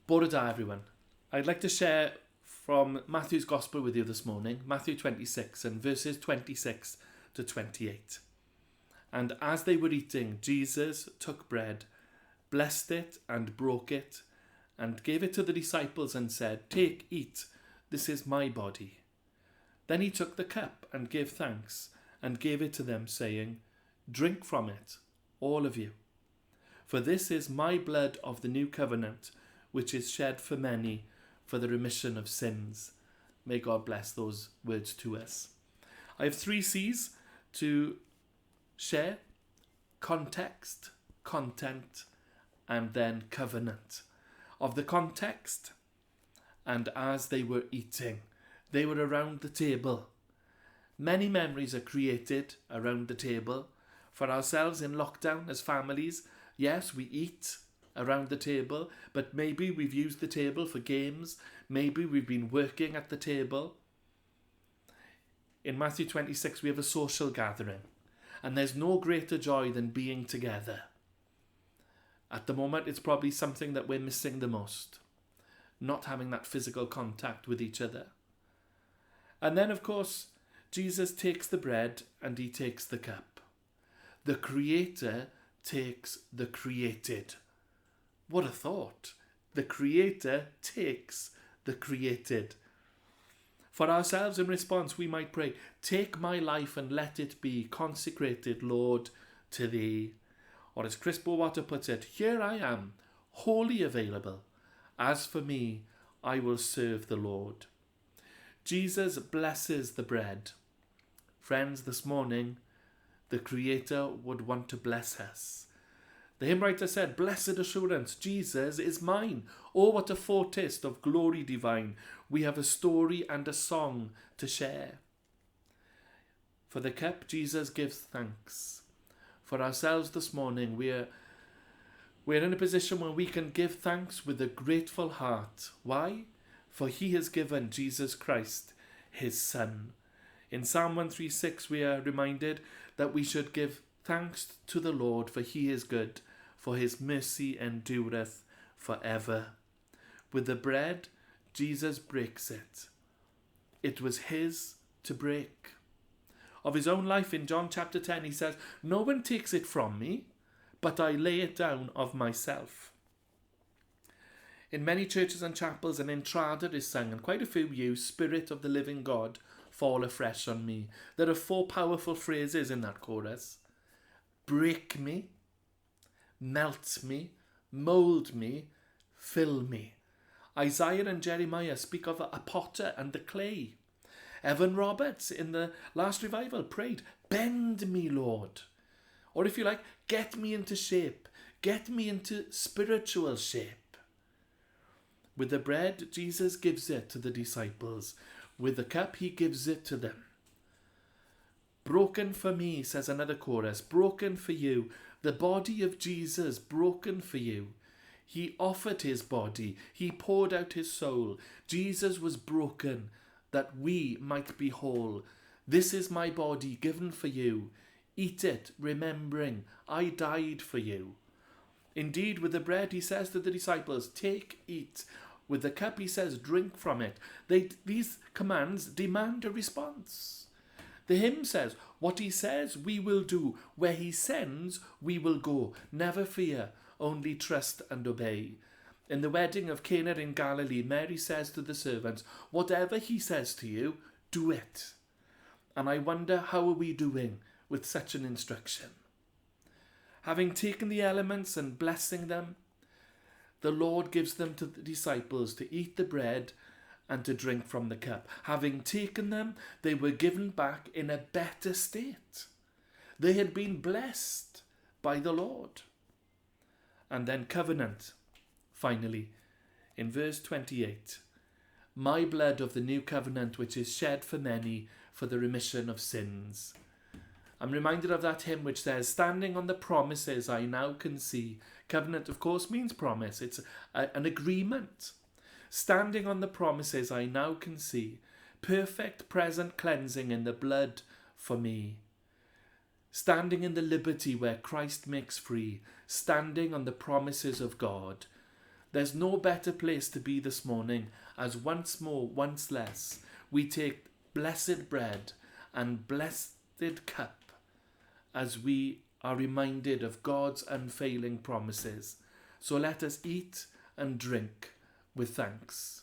Bore da, everyone. I'd like to share from Matthew's Gospel with you this morning, Matthew 26 and verses 26 to 28. And as they were eating, Jesus took bread, blessed it and broke it, and gave it to the disciples and said, "Take, eat, this is my body." Then he took the cup and gave thanks and gave it to them, saying, "Drink from it, all of you. For this is my blood of the new covenant, which is shed for many for the remission of sins." May God bless those words to us. I have 3 C's to share: context, content, and then covenant. Of the context, and as they were eating, they were around the table. Many memories are created around the table. For ourselves in lockdown as families, yes, we eat around the table, but maybe we've used the table for games. Maybe we've been working at the table. In Matthew 26, we have a social gathering, and there's no greater joy than being together. At the moment, it's probably something that we're missing the most, not having that physical contact with each other. And then, of course, Jesus takes the bread and he takes the cup. The Creator takes the created. What a thought. The Creator takes the created. For ourselves, in response, we might pray, "Take my life and let it be consecrated, Lord, to thee." Or as Chris Bowater puts it, "Here I am, wholly available. As for me, I will serve the Lord." Jesus blesses the bread. Friends, this morning, the Creator would want to bless us. The hymn writer said, "Blessed assurance, Jesus is mine. Oh, what a foretaste of glory divine. We have a story and a song to share." For the cup, Jesus gives thanks. For ourselves this morning, we're in a position where we can give thanks with a grateful heart. Why? For he has given Jesus Christ, his Son. In Psalm 136, we are reminded that we should give thanks to the Lord, for he is good, for his mercy endureth forever. With the bread, Jesus breaks it. It was his to break. Of his own life in John chapter 10, he says, "No one takes it from me, but I lay it down of myself." In many churches and chapels, an entrada is sung, and quite a few use "Spirit of the living God, fall afresh on me." There are 4 powerful phrases in that chorus. Break me, melt me, mould me, fill me. Isaiah and Jeremiah speak of a potter and the clay. Evan Roberts in the last revival prayed, "Bend me, Lord." Or if you like, get me into shape. Get me into spiritual shape. With the bread, Jesus gives it to the disciples. With the cup, he gives it to them. "Broken for me," says another chorus, "broken for you." The body of Jesus broken for you. He offered his body. He poured out his soul. Jesus was broken that we might be whole. "This is my body given for you. Eat it, remembering I died for you." Indeed, with the bread, he says to the disciples, "Take, eat." With the cup, he says, "Drink from it." These commands demand a response. The hymn says, "What he says, we will do. Where he sends, we will go. Never fear, only trust and obey." In the wedding of Cana in Galilee, Mary says to the servants, "Whatever he says to you, do it." And I wonder, how are we doing with such an instruction? Having taken the elements and blessing them, the Lord gives them to the disciples to eat the bread and to drink from the cup. Having taken them, they were given back in a better state. They had been blessed by the Lord. And then covenant, finally, in verse 28. "My blood of the new covenant, which is shed for many for the remission of sins." I'm reminded of that hymn which says, "Standing on the promises I now can see." Covenant, of course, means promise. It's an agreement. "Standing on the promises I now can see, perfect present cleansing in the blood for me." Standing in the liberty where Christ makes free, standing on the promises of God. There's no better place to be this morning, as once more, once less, we take blessed bread and blessed cup as we are reminded of God's unfailing promises. So let us eat and drink with thanks.